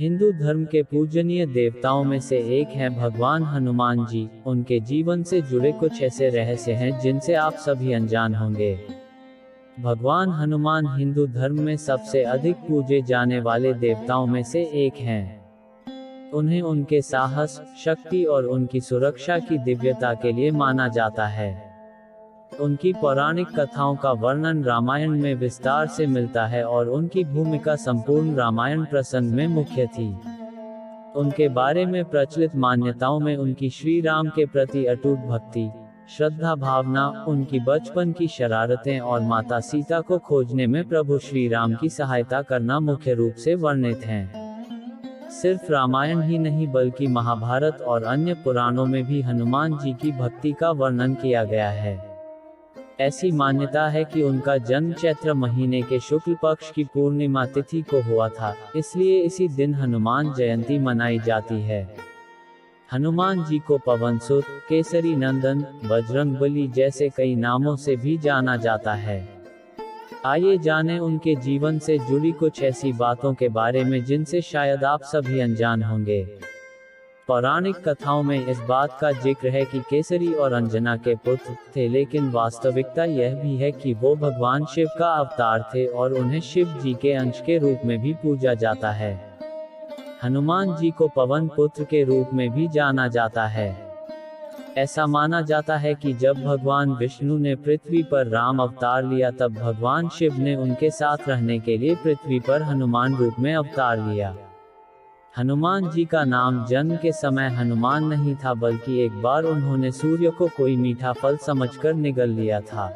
हिंदू धर्म के पूजनीय देवताओं में से एक हैं भगवान हनुमान जी। उनके जीवन से जुड़े कुछ ऐसे रहस्य हैं जिनसे आप सभी अनजान होंगे। भगवान हनुमान हिंदू धर्म में सबसे अधिक पूजे जाने वाले देवताओं में से एक हैं। उन्हें उनके साहस, शक्ति और उनकी सुरक्षा की दिव्यता के लिए माना जाता है। उनकी पौराणिक कथाओं का वर्णन रामायण में विस्तार से मिलता है और उनकी भूमिका संपूर्ण रामायण प्रसंग में मुख्य थी। उनके बारे में प्रचलित मान्यताओं में उनकी श्री राम के प्रति अटूट भक्ति, श्रद्धा भावना, उनकी बचपन की शरारतें और माता सीता को खोजने में प्रभु श्री राम की सहायता करना मुख्य रूप से वर्णित हैं। सिर्फ रामायण ही नहीं बल्कि महाभारत और अन्य पुराणों में भी हनुमान जी की भक्ति का वर्णन किया गया है। ऐसी मान्यता है कि उनका जन्म चैत्र महीने के शुक्ल पक्ष की पूर्णिमा तिथि को हुआ था, इसलिए इसी दिन हनुमान जयंती मनाई जाती है। हनुमान जी को पवन सुत, केसरी नंदन, बजरंगबली जैसे कई नामों से भी जाना जाता है। आइए जानें उनके जीवन से जुड़ी कुछ ऐसी बातों के बारे में जिनसे शायद आप सभी अनजान होंगे। पौराणिक कथाओं में इस बात का जिक्र है कि केसरी और अंजना के पुत्र थे, लेकिन वास्तविकता यह भी है कि वो भगवान शिव का अवतार थे और उन्हें शिव जी के अंश के रूप में भी पूजा जाता है। हनुमान जी को पवन पुत्र के रूप में भी जाना जाता है। ऐसा माना जाता है कि जब भगवान विष्णु ने पृथ्वी पर राम अवतार लिया तब भगवान शिव ने उनके साथ रहने के लिए पृथ्वी पर हनुमान रूप में अवतार लिया। हनुमान जी का नाम जन्म के समय हनुमान नहीं था, बल्कि एक बार उन्होंने सूर्य को कोई मीठा फल समझकर निगल लिया था।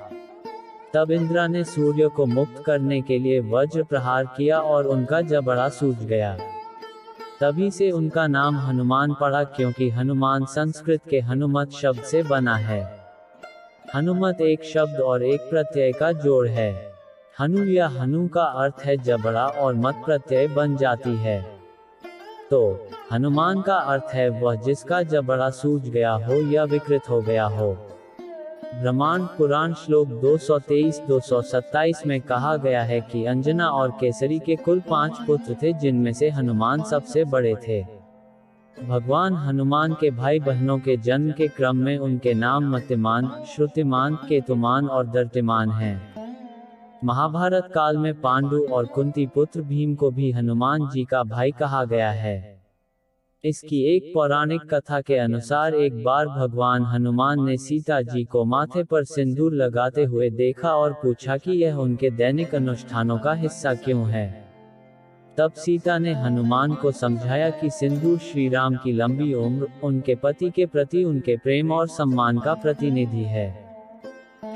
तब इंद्र ने सूर्य को मुक्त करने के लिए वज्र प्रहार किया और उनका जबड़ा सूज गया। तभी से उनका नाम हनुमान पड़ा, क्योंकि हनुमान संस्कृत के हनुमत शब्द से बना है। हनुमत एक शब्द और एक प्रत्यय का जोड़ है। हनु या हनु का अर्थ है जबड़ा और मत प्रत्यय बन जाती है, तो हनुमान का अर्थ है वह जिसका जबड़ा सूज गया हो या विकृत हो गया हो। ब्रह्मांड पुराण श्लोक 223-227 में कहा गया है कि अंजना और केसरी के कुल 5 पुत्र थे, जिनमें से हनुमान सबसे बड़े थे। भगवान हनुमान के भाई बहनों के जन्म के क्रम में उनके नाम मतिमान, श्रुतिमान, केतुमान और दर्तिमान हैं। महाभारत काल में पांडु और कुंती पुत्र भीम को भी हनुमान जी का भाई कहा गया है। इसकी एक पौराणिक कथा के अनुसार एक बार भगवान हनुमान ने सीता जी को माथे पर सिंदूर लगाते हुए देखा और पूछा कि यह उनके दैनिक अनुष्ठानों का हिस्सा क्यों है। तब सीता ने हनुमान को समझाया कि सिंदूर श्री राम की लंबी उम्र, उनके पति के प्रति उनके प्रेम और सम्मान का प्रतिनिधि है।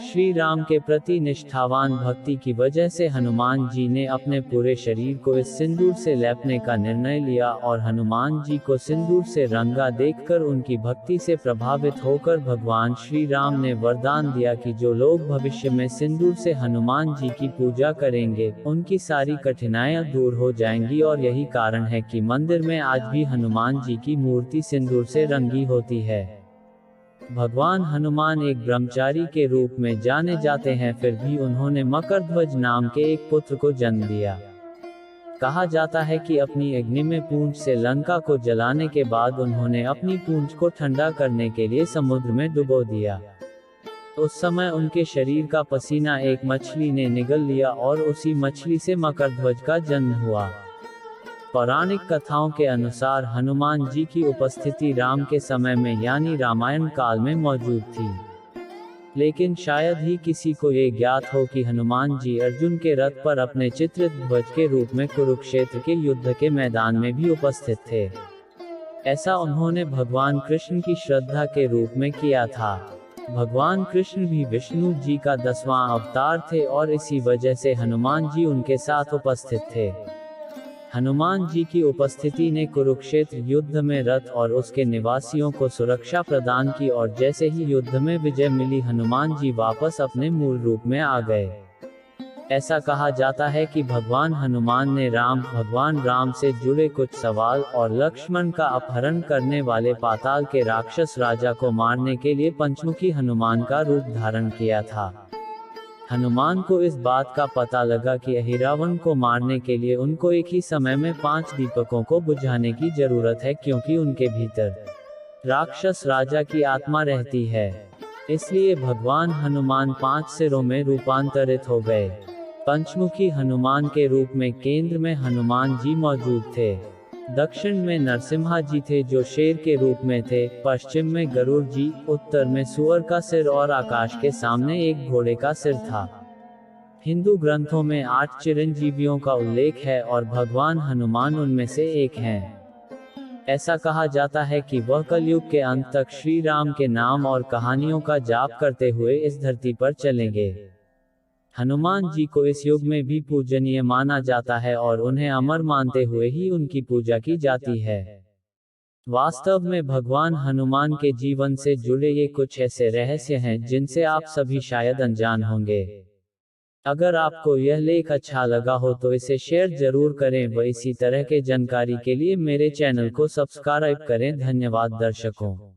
श्री राम के प्रति निष्ठावान भक्ति की वजह से हनुमान जी ने अपने पूरे शरीर को इस सिंदूर से लेपने का निर्णय लिया और हनुमान जी को सिंदूर से रंगा देखकर उनकी भक्ति से प्रभावित होकर भगवान श्री राम ने वरदान दिया कि जो लोग भविष्य में सिंदूर से हनुमान जी की पूजा करेंगे, उनकी सारी कठिनाइयां दूर हो जाएंगी। और यही कारण है कि मंदिर में आज भी हनुमान जी की मूर्ति सिंदूर से रंगी होती है। भगवान हनुमान एक ब्रह्मचारी के रूप में जाने जाते हैं, फिर भी उन्होंने मकरध्वज नाम के एक पुत्र को जन्म दिया। कहा जाता है कि अपनी अग्नि में पूंछ से लंका को जलाने के बाद उन्होंने अपनी पूंछ को ठंडा करने के लिए समुद्र में डुबो दिया। उस समय उनके शरीर का पसीना एक मछली ने निगल लिया और उसी मछली से मकरध्वज का जन्म हुआ। पौराणिक कथाओं के अनुसार हनुमान जी की उपस्थिति राम के समय में यानी रामायण काल में मौजूद थी, लेकिन शायद ही किसी को ये ज्ञात हो कि हनुमान जी अर्जुन के रथ पर अपने चित्रित ध्वज के रूप में कुरुक्षेत्र के युद्ध के मैदान में भी उपस्थित थे। ऐसा उन्होंने भगवान कृष्ण की श्रद्धा के रूप में किया था। भगवान कृष्ण भी विष्णु जी का 10वां अवतार थे और इसी वजह से हनुमान जी उनके साथ उपस्थित थे। हनुमान जी की उपस्थिति ने कुरुक्षेत्र युद्ध में रथ और उसके निवासियों को सुरक्षा प्रदान की और जैसे ही युद्ध में विजय मिली, हनुमान जी वापस अपने मूल रूप में आ गए। ऐसा कहा जाता है कि भगवान हनुमान ने भगवान राम से जुड़े कुछ सवाल और लक्ष्मण का अपहरण करने वाले पाताल के राक्षस राजा को मारने के लिए पंचमुखी हनुमान का रूप धारण किया था। हनुमान को इस बात का पता लगा कि अहिरावण को मारने के लिए उनको एक ही समय में 5 दीपकों को बुझाने की जरूरत है, क्योंकि उनके भीतर राक्षस राजा की आत्मा रहती है। इसलिए भगवान हनुमान 5 सिरों में रूपांतरित हो गए। पंचमुखी हनुमान के रूप में केंद्र में हनुमान जी मौजूद थे। दक्षिण में नरसिम्हा जी थे जो शेर के रूप में थे, पश्चिम में गरुड़ जी, उत्तर में सूअर का सिर और आकाश के सामने एक घोड़े का सिर था। हिंदू ग्रंथों में 8 चिरंजीवियों का उल्लेख है और भगवान हनुमान उनमें से एक हैं। ऐसा कहा जाता है कि वह कलयुग के अंत तक श्री राम के नाम और कहानियों का जाप करते हुए इस धरती पर चलेंगे। हनुमान जी को इस युग में भी पूजनीय माना जाता है और उन्हें अमर मानते हुए ही उनकी पूजा की जाती है। वास्तव में भगवान हनुमान के जीवन से जुड़े ये कुछ ऐसे रहस्य हैं जिनसे आप सभी शायद अनजान होंगे। अगर आपको यह लेख अच्छा लगा हो तो इसे शेयर जरूर करें व इसी तरह के जानकारी के लिए मेरे चैनल को सब्सक्राइब करें। धन्यवाद दर्शकों।